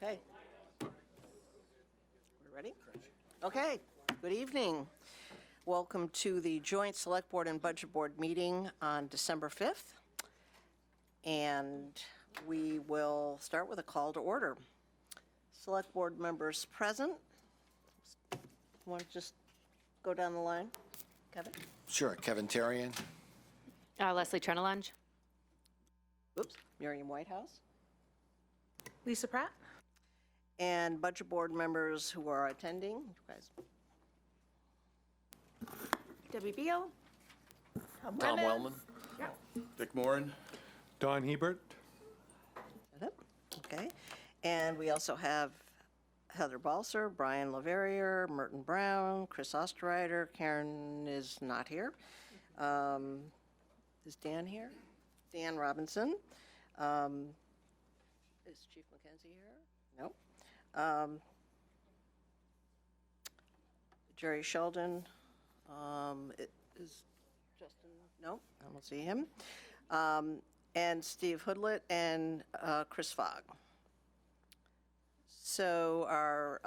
Okay. We're ready? Okay. Good evening. Welcome to the Joint Select Board and Budget Board meeting on December 5th. And we will start with a call to order. Select Board members present. Want to just go down the line? Kevin? Sure. Kevin Tarian. Leslie Trenelange. Oops. Miriam Whitehouse. Lisa Pratt. And Budget Board members who are attending. You guys. Debbie Beal. Tom Wellman. Dick Moran. Don Hebert. Okay. And we also have Heather Balser, Brian Laverrier, Merton Brown, Chris Osterreiter. Karen is not here. Is Dan here? Dan Robinson. Is Chief Mackenzie here? No. Jerry Sheldon. Is Justin? No, I don't see him. And Steve Hoodlet and Chris Fogg. So our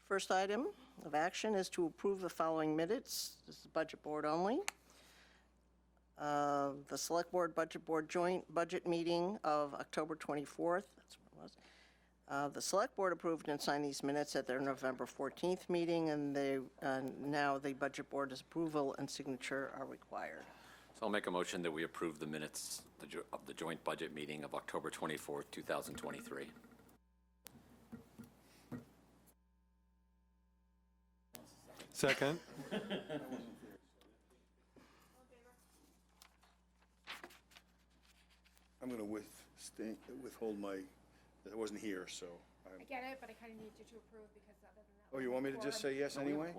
first item of action is to approve the following minutes. This is Budget Board only. The Select Board Budget Board joint budget meeting of October 24th. That's what it was. The Select Board approved and signed these minutes at their November 14th meeting, and now the Budget Board's approval and signature are required. So I'll make a motion that we approve the minutes of the joint budget meeting of October 24th, 2023. Second. I'm going to withhold my, I wasn't here, so. I get it, but I kind of need you to approve because other than that. Oh, you want me to just say yes anyway?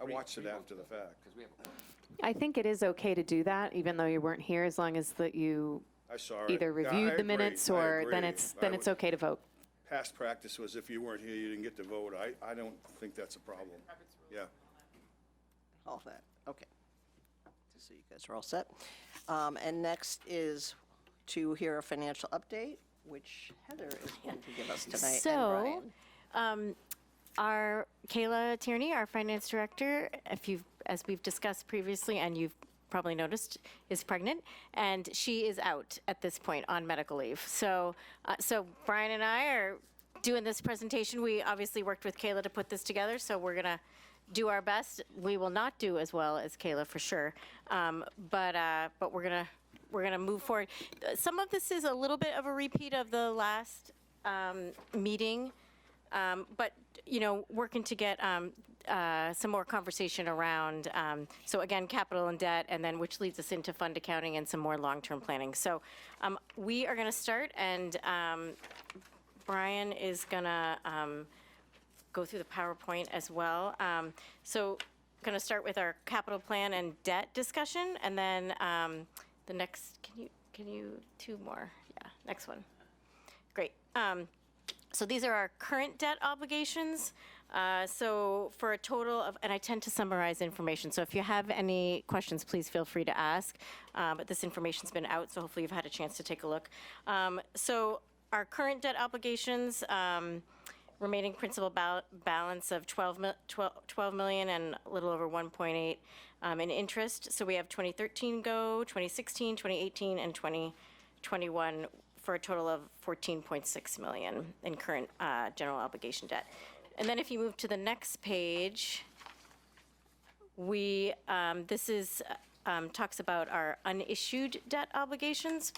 I watched it after the fact. I think it is okay to do that, even though you weren't here, as long as that you I saw it. either Yeah, I reviewed the agree. minutes I or agree. then it's I okay to vote. Past practice was if you weren't here, you didn't get to vote. I don't think that's a problem. Yeah. All that, okay. So you guys are all set. And next is to hear a financial update, which Heather is going to give us tonight, and So, Brian. Our Kayla Tierney, our finance director, as we've discussed previously, and you've probably noticed, is pregnant, and she is out at this point on medical leave. So Brian and I are doing this presentation. We obviously worked with Kayla to put this together, so we're gonna do our best. We will not do as well as Kayla for sure, but we're gonna move forward. Some of this is a little bit of a repeat of the last meeting. But, working to get some more conversation around, so again, capital and debt, and then which leads us into fund accounting and some more long-term planning. So we are going to start, and Brian is going to go through the PowerPoint as well. So going to start with our capital plan and debt discussion, and then the next, can you, two more? Yeah, next one. Great. So these are our current debt obligations. So for a total of, and I tend to summarize information, so if you have any questions, please feel free to ask. But this information's been out, so hopefully you've had a chance to take a look. So our current debt obligations, remaining principal balance of 12 million and a little over 1.8 in interest. So we have 2013 go, 2016, 2018, and 2021 for a total of 14.6 million in current general obligation debt. And then if you move to the next page, this is talks about our unissued debt obligations.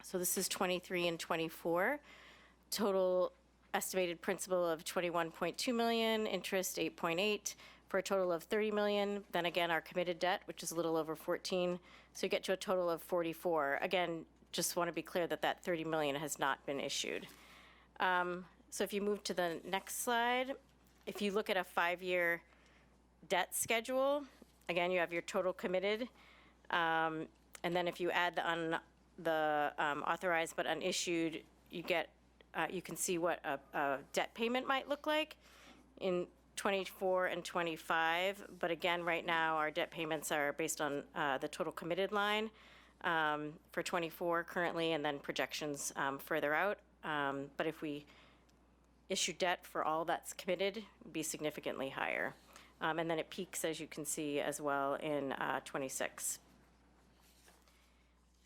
So this is 23 and 24. Total estimated principal of 21.2 million, interest 8.8, for a total of 30 million. Then again, our committed debt, which is a little over 14. So you get to a total of 44. Again, just want to be clear that 30 million has not been issued. So if you move to the next slide, if you look at a 5-year debt schedule, again, you have your total committed. And then if you add the authorized but unissued, you can see what a debt payment might look like in 24 and 25. But again, right now, our debt payments are based on the total committed line for 24 currently, and then projections further out. But if we issue debt for all that's committed, it would be significantly higher. And then it peaks, as you can see, as well in '26.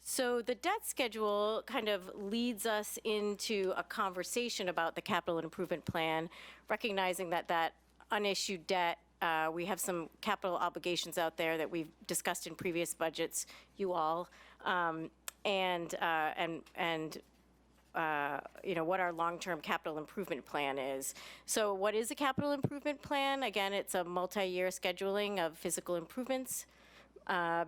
So the debt schedule kind of leads us into a conversation about the capital improvement plan, recognizing that that unissued debt, we have some capital obligations out there that we've discussed in previous budgets, you all, and what our long-term capital improvement plan is. So what is a capital improvement plan? Again, it's a multi-year scheduling of physical improvements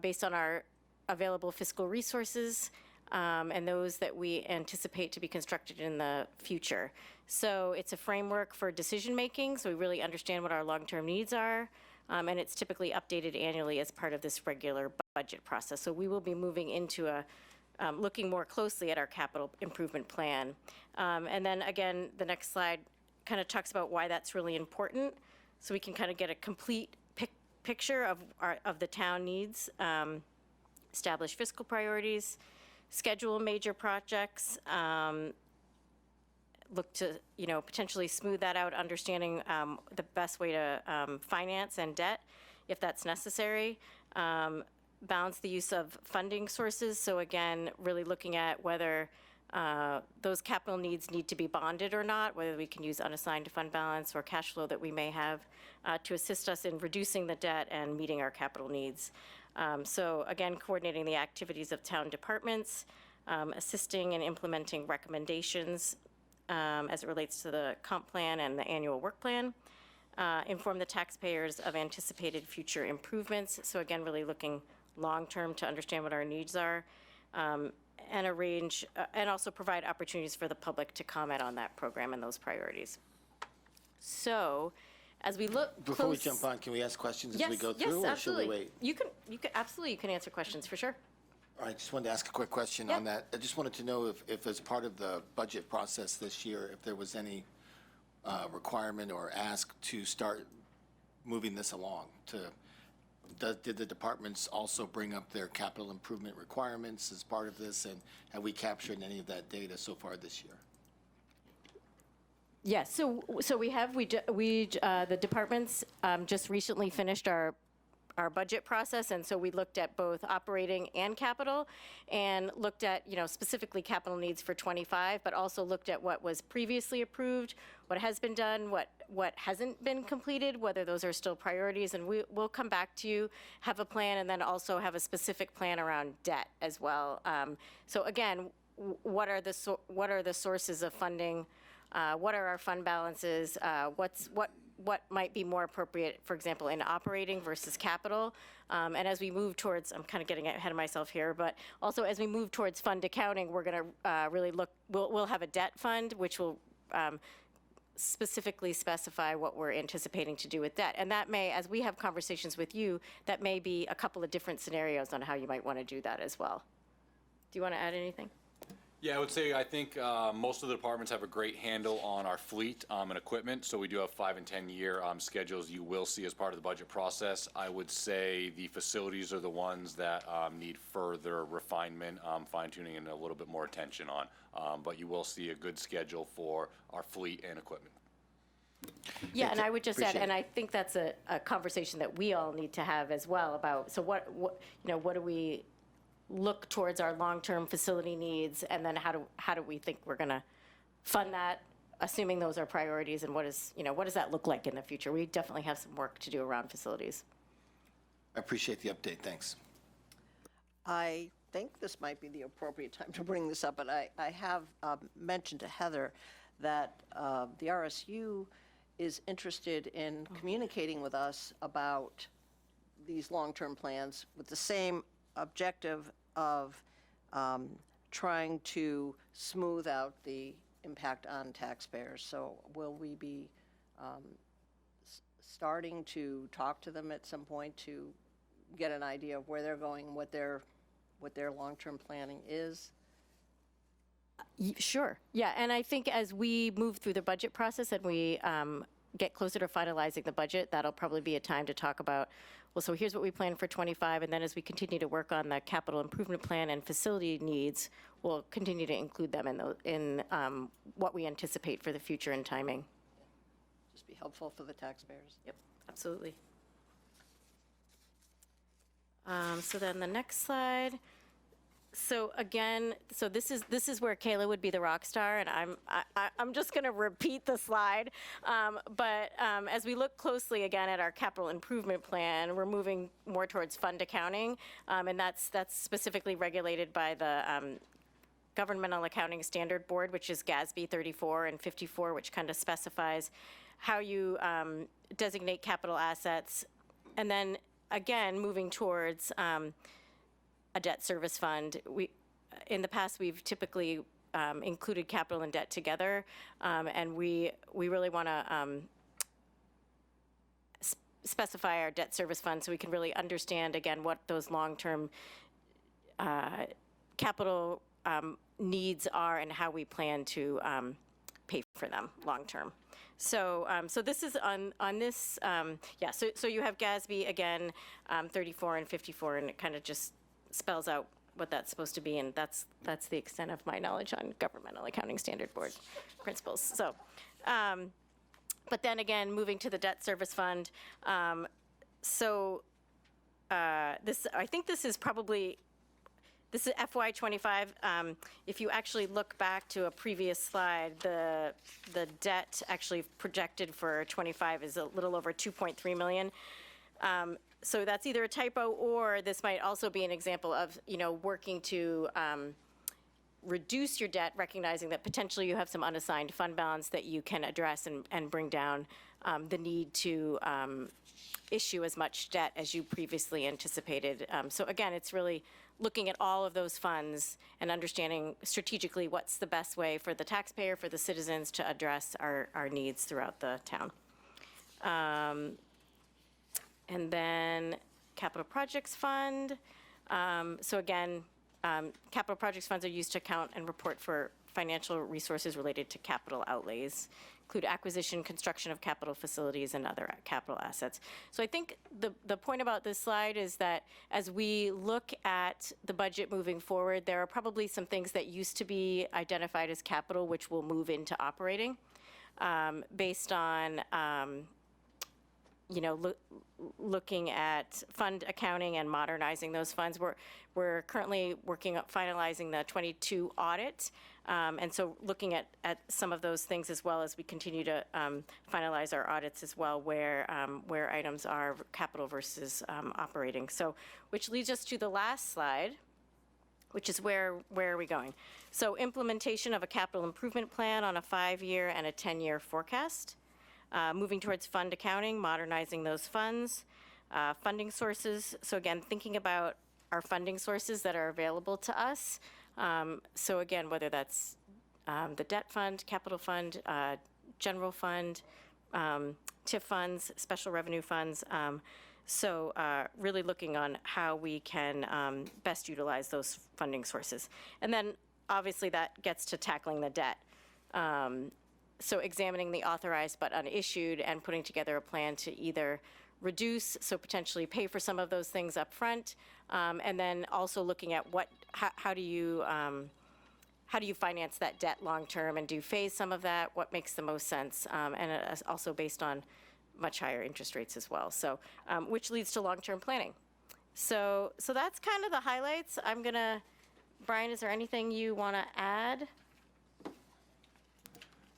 based on our available fiscal resources and those that we anticipate to be constructed in the future. So it's a framework for decision-making, so we really understand what our long-term needs are, and it's typically updated annually as part of this regular budget process. So we will be moving into looking more closely at our capital improvement plan. And then again, the next slide kind of talks about why that's really important, so we can kind of get a complete picture of the town needs. Establish fiscal priorities, schedule major projects, look to, potentially smooth that out, understanding the best way to finance and debt, if that's necessary. Balance the use of funding sources. So again, really looking at whether those capital needs need to be bonded or not, whether we can use unassigned fund balance or cash flow that we may have to assist us in reducing the debt and meeting our capital needs. So again, coordinating the activities of town departments, assisting and implementing recommendations as it relates to the comp plan and the annual work plan, inform the taxpayers of anticipated future improvements. So again, really looking long-term to understand what our needs are, and arrange, and also provide opportunities for the public to comment on that program and those priorities. So, as we look Before we close- jump on, can we ask questions as Yes, we go yes, through? Or should absolutely. we wait? You can absolutely, you can answer questions, for sure. I just wanted to ask a quick question Yeah. on that. I just wanted to know if as part of the budget process this year, if there was any requirement or ask to start moving this along did the departments also bring up their capital improvement requirements as part of this? And have we captured any of that data so far this year? Yes, so the departments just recently finished our budget process, and so we looked at both operating and capital, and looked at, specifically capital needs for '25, but also looked at what was previously approved, what has been done, what hasn't been completed, whether those are still priorities, and we'll come back to you, have a plan, and then also have a specific plan around debt as well. So again, what are the sources of funding? What are our fund balances? What might be more appropriate, for example, in operating versus capital? And as we move towards, I'm kind of getting ahead of myself here, but also as we move towards fund accounting, we're going to really look, we'll have a debt fund, which will specifically specify what we're anticipating to do with debt. And that may, as we have conversations with you, that may be a couple of different scenarios on how you might want to do that as well. Do you want to add anything? Yeah, I would say I think most of the departments have a great handle on our fleet and equipment, so we do have 5- and 10-year schedules you will see as part of the budget process. I would say the facilities are the ones that need further refinement, fine-tuning, and a little bit more attention on, but you will see a good schedule for our fleet and equipment. Yeah, and I would just add, Appreciate and it. I think that's a conversation that we all need to have as well about, so what do we look towards our long-term facility needs, and then how do we think we're going to fund that, assuming those are priorities, and what does that look like in the future? We definitely have some work to do around facilities. I appreciate the update. Thanks. I think this might be the appropriate time to bring this up, but I have mentioned to Heather that the RSU is interested in communicating with us about these long-term plans with the same objective of trying to smooth out the impact on taxpayers. So will we be starting to talk to them at some point to get an idea of where they're going, what their long-term planning is? Sure. Yeah, and I think as we move through the budget process and we get closer to finalizing the budget, that'll probably be a time to talk about well, so here's what we plan for '25, and then as we continue to work on the capital improvement plan and facility needs, we'll continue to include them in what we anticipate for the future and timing. Just be helpful for the taxpayers. Yep, absolutely. So then the next slide. So again, so this is where Kayla would be the rock star, and I'm just going to repeat the slide. But as we look closely again at our capital improvement plan, we're moving more towards fund accounting, and that's specifically regulated by the Governmental Accounting Standard Board, which is GASB 34 and 54, which kind of specifies how you designate capital assets, and then again moving towards a debt service fund. In the past, we've typically included capital and debt together, and we really want to specify our debt service fund so we can really understand, again, what those long-term capital needs are and how we plan to pay for them long-term. So, so this is on this, yeah, so you have GASB, again, 34 and 54, and it kind of just spells out what that's supposed to be, and that's the extent of my knowledge on Governmental Accounting Standard Board principles. So, but then again, moving to the debt service fund, this, I think this is probably, this is FY '25. If you actually look back to a previous slide, the debt actually projected for '25 is a little over 2.3 million. So that's either a typo, or this might also be an example of, working to reduce your debt, recognizing that potentially you have some unassigned fund balance that you can address and bring down the need to issue as much debt as you previously anticipated. So again, it's really looking at all of those funds and understanding strategically what's the best way for the taxpayer, for the citizens to address our needs throughout the town. And then capital projects fund. So again, capital projects funds are used to account and report for financial resources related to capital outlays, include acquisition, construction of capital facilities, and other capital assets. So I think the point about this slide is that as we look at the budget moving forward, there are probably some things that used to be identified as capital which will move into operating based on looking at fund accounting and modernizing those funds. We're currently working on finalizing the '22 audit, and so looking at some of those things as well as we continue to finalize our audits as well, where items are capital versus operating. So, which leads us to the last slide, which is where are we going? So, implementation of a capital improvement plan on a 5-year and a 10-year forecast. Moving towards fund accounting, modernizing those funds, funding sources. So again, thinking about our funding sources that are available to us. So again, whether that's the debt fund, capital fund, general fund, TIF funds, special revenue funds. So really looking on how we can best utilize those funding sources. And then obviously that gets to tackling the debt. So examining the authorized but unissued and putting together a plan to either reduce, so potentially pay for some of those things up front, and then also looking at how do you finance that debt long term, and do you phase some of that? What makes the most sense, and also based on much higher interest rates as well. So which leads to long term planning. So that's kind of the highlights. Brian, is there anything you want to add?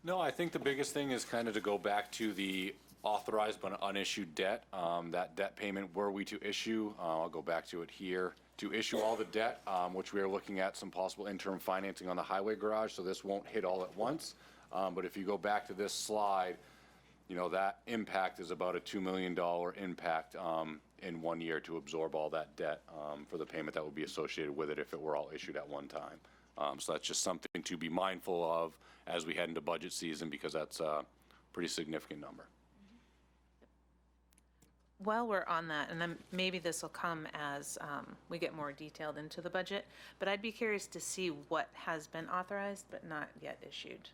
No, I think the biggest thing is kind of to go back to the authorized but unissued debt. That debt payment, were we to issue, I'll go back to it here, to issue all the debt, which we are looking at some possible interim financing on the highway garage, so this won't hit all at once. But if you go back to this slide, that impact is about a $2 million impact in 1 year to absorb all that debt for the payment that would be associated with it if it were all issued at one time. So that's just something to be mindful of as we head into budget season, because that's a pretty significant number. While we're on that, and then maybe this will come as we get more detailed into the budget, but I'd be curious to see what has been authorized but not yet issued.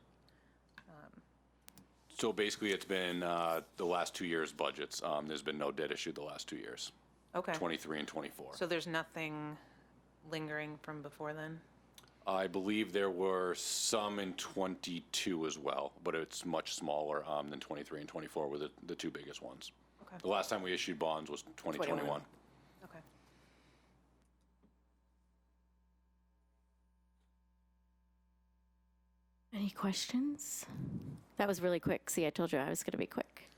So basically, it's been the last 2 years' budgets. There's been no debt issued the last 2 years. Okay. 23 and 24. So there's nothing lingering from before then? I believe there were some in 22 as well, but it's much smaller than 23 and 24 were the two biggest ones. Okay. The last time we issued bonds was 2021. Okay. Any questions? That was really quick. See, I told you I was going to be quick.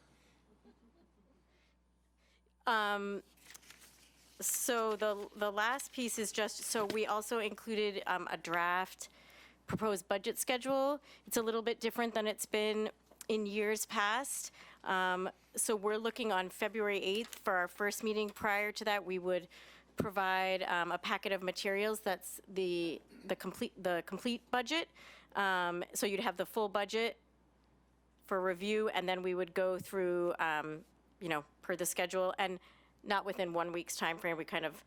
So the last piece is just, so we also included a draft proposed budget schedule. It's a little bit different than it's been in years past. So we're looking on February 8th for our first meeting. Prior to that, we would provide a packet of materials that's the complete budget. So you'd have the full budget for review, and then we would go through, per the schedule, and not within 1 week's time frame. We kind of,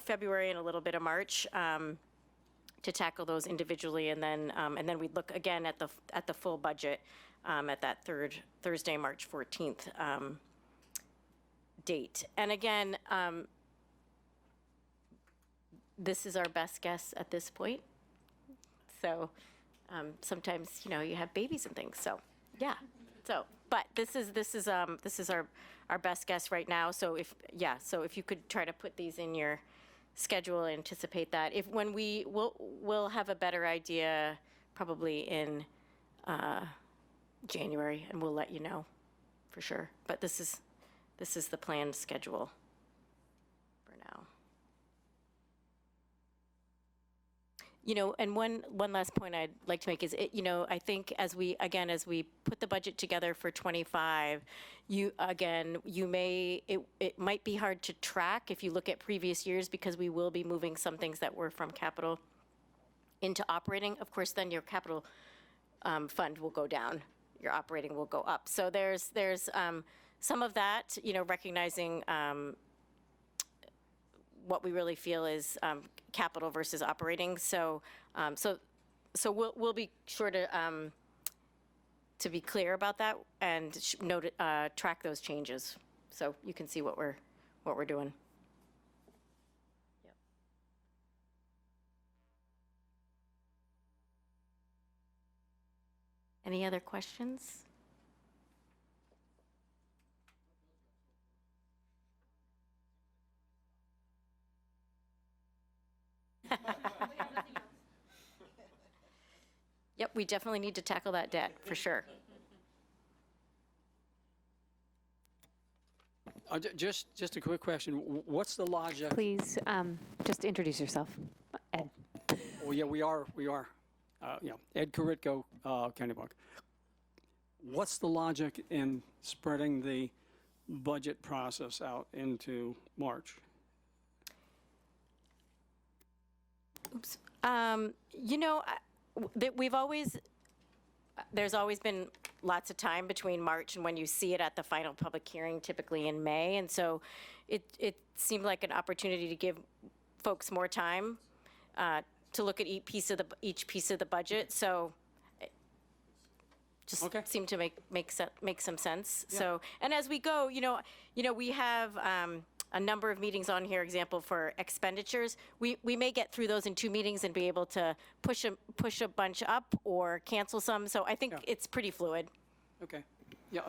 February and a little bit of March to tackle those individually, and then we'd look again at the full budget at that Thursday, March 14th date. And again, this is our best guess at this point. So sometimes, you have babies and things. So yeah. So, but this is our best guess right now. So if you could try to put these in your schedule, anticipate that. When we'll have a better idea probably in January, and we'll let you know for sure. But this is the planned schedule for now. And one last point I'd like to make is, I think as we put the budget together for 25, it might be hard to track if you look at previous years, because we will be moving some things that were from capital into operating. Of course, then your capital fund will go down, your operating will go up. So there's some of that, recognizing what we really feel is capital versus operating. So we'll be sure to be clear about that and track those changes, so you can see what we're doing. Yep. Any other questions? Yep, we definitely need to tackle that debt, for sure. Just a quick question. What's the logic? Please, just introduce yourself. Ed. Oh, yeah, we are. Ed Karitko, Kennebunk. What's the logic in spreading the budget process out into March? Oops. There's always been lots of time between March and when you see it at the final public hearing, typically in May. And so it seemed like an opportunity to give folks more time to look at each piece of the budget. So it just seemed to make some sense. Yeah. So, and as we go, we have a number of meetings on here, example for expenditures. We may get through those in 2 meetings and be able to push a bunch up or cancel some. So I think it's pretty fluid. Okay. Yeah,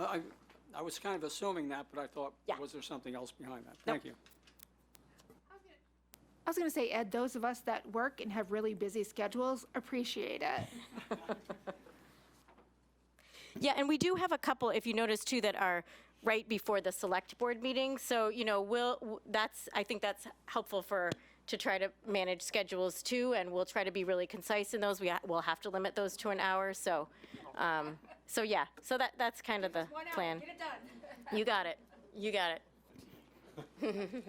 I was kind of assuming that, but I thought, was there something else behind that? Thank you. I was going to say, Ed, those of us that work and have really busy schedules appreciate it. Yeah, and we do have a couple, if you notice too, that are right before the select board meeting. So, I think that's helpful to try to manage schedules too, and we'll try to be really concise in those. We'll have to limit those to an hour. So, so that's kind of the plan. Get it done. You got it. You got it.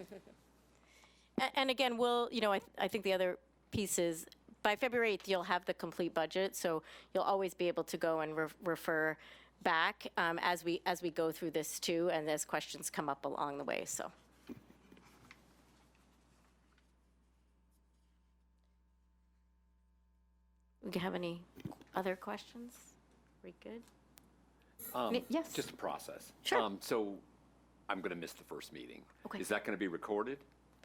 And again, I think the other piece is by February 8th, you'll have the complete budget. So you'll always be able to go and refer back as we go through this too, and as questions come up along the way. So. We have any other questions? We good? Yes. Yes. Just a process. Sure. So I'm going to miss the first meeting. Okay. Is that going to be recorded?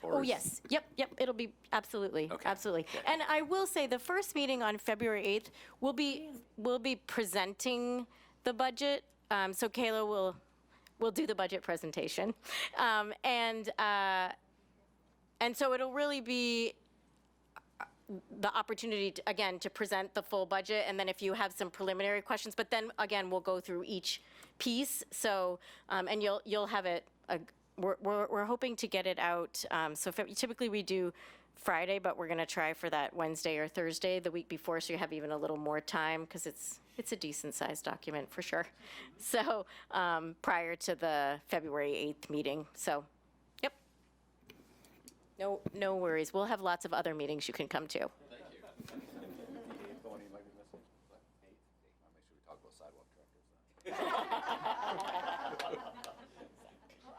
Or Oh, is- yes. Yep, it'll be, absolutely, Okay. absolutely. And I will say, the first meeting on February 8th, we'll be presenting the budget. So Kayla will do the budget presentation. And so it'll really be the opportunity, again, to present the full budget, and then if you have some preliminary questions, but then, again, we'll go through each piece, so, and you'll have it, we're hoping to get it out, so typically we do Friday, but we're gonna try for that Wednesday or Thursday, the week before, so you have even a little more time, because it's a decent-sized document, for sure. So, prior to the February 8th meeting, so, yep. No worries. We'll have lots of other meetings you can come to.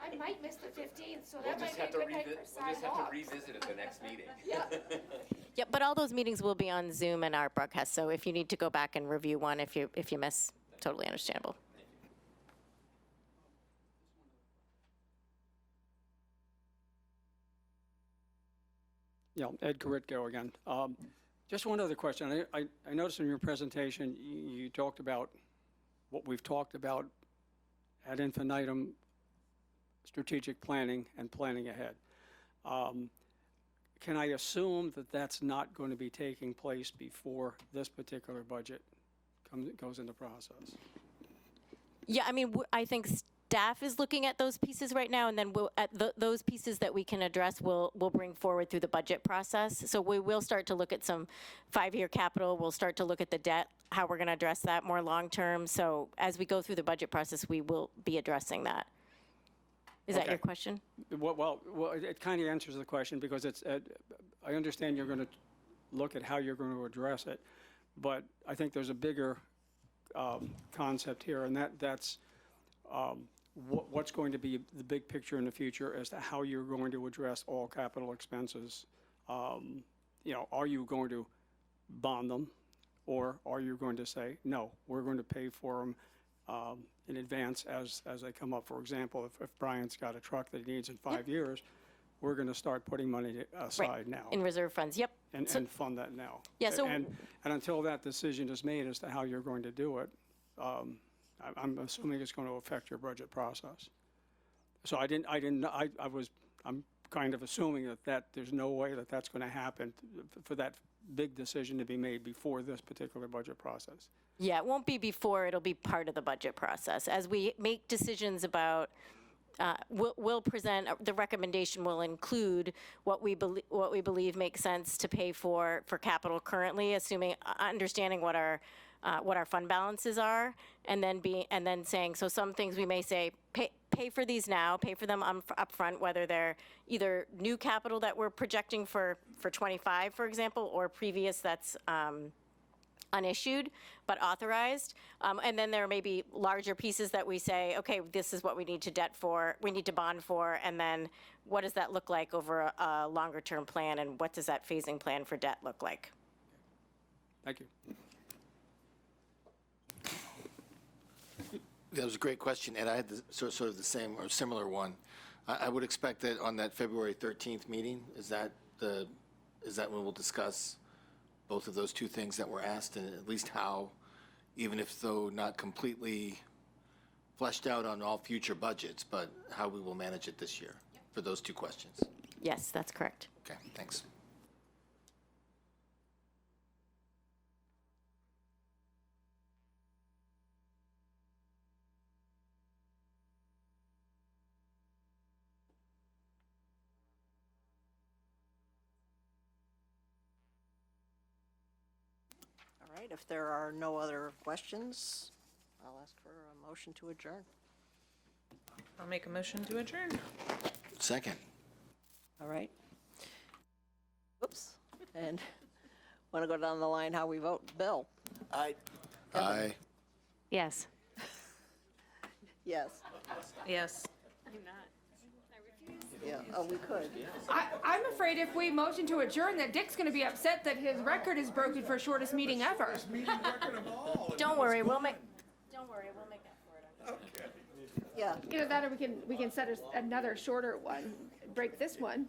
I might miss the 15th, so that We'll might just be have a to good night for sidewalks. revisit at the next meeting. Yep, but all those meetings will be on Zoom and our broadcast, so if you need to go back and review one, if you miss, totally understandable. Yeah, Ed Karitko again. Just one other question. I noticed in your presentation, you talked about what we've talked about ad infinitum, strategic planning and planning ahead. Can I assume that that's not going to be taking place before this particular budget goes into process? Yeah, I mean, I think staff is looking at those pieces right now, and then those pieces that we can address, we'll bring forward through the budget process. So we will start to look at some 5-year capital. We'll start to look at the debt, how we're going to address that more long-term. So as we go through the budget process, we will be addressing that. Is that your question? Well, it kind of answers the question, because it's, I understand you're going to look at how you're going to address it, but I think there's a bigger concept here, and that's what's going to be the big picture in the future as to how you're going to address all capital expenses. Are you going to bond them, or are you going to say, no, we're going to pay for them in advance as they come up? For example, if Brian's got a truck that he needs in 5 years, we're going to start putting money aside now. In reserve funds, yep. And fund that now. Yeah, so- And until that decision is made as to how you're going to do it, I'm assuming it's going to affect your budget process. So I'm kind of assuming that there's no way that that's going to happen for that big decision to be made before this particular budget process. Yeah, it won't be before, it'll be part of the budget process. As we make decisions about, we'll present, the recommendation will include what we believe makes sense to pay for capital currently, assuming, understanding what our fund balances are, and then saying, so some things we may say, pay for these now, pay for them upfront, whether they're either new capital that we're projecting for 25, for example, or previous that's unissued but authorized. And then there may be larger pieces that we say, okay, this is what we need to bond for, and then what does that look like over a longer term plan, and what does that phasing plan for debt look like? Thank you. That was a great question, and I had sort of the same or similar one. I would expect that on that February 13th meeting, is that when we'll discuss both of those two things that were asked, and at least how, even if though not completely fleshed out on all future budgets, but how we will manage it this year for those two questions? Yes, that's correct. Okay, thanks. All right, if there are no other questions, I'll ask for a motion to adjourn. I'll make a motion to adjourn. Second. All right. Oops. And want to go down the line how we vote? Bill? Aye. Yes. Yes. Yes. Yeah, oh, we could. I'm afraid if we motion to adjourn, that Dick's going to be upset that his record is broken for shortest meeting ever. Don't worry, we'll make that for it. Okay. Yeah. Either that or we can set another shorter one, break this one.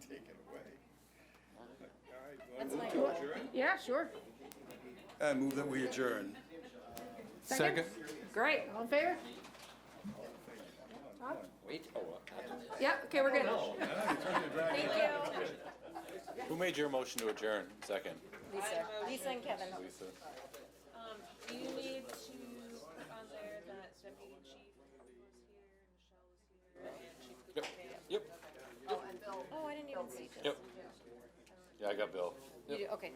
Yeah, sure. I move that we adjourn. Second. Great, all in favor? Wait, Yeah, okay, we're good. Who made your motion to adjourn? Second. Lisa and Kevin. Lisa. Do you need to put on there that Deputy Chief was here, Michelle was here, and Chief Yep, yep, Oh, I didn't even see this. yep. Yeah, I got Bill. You do, okay.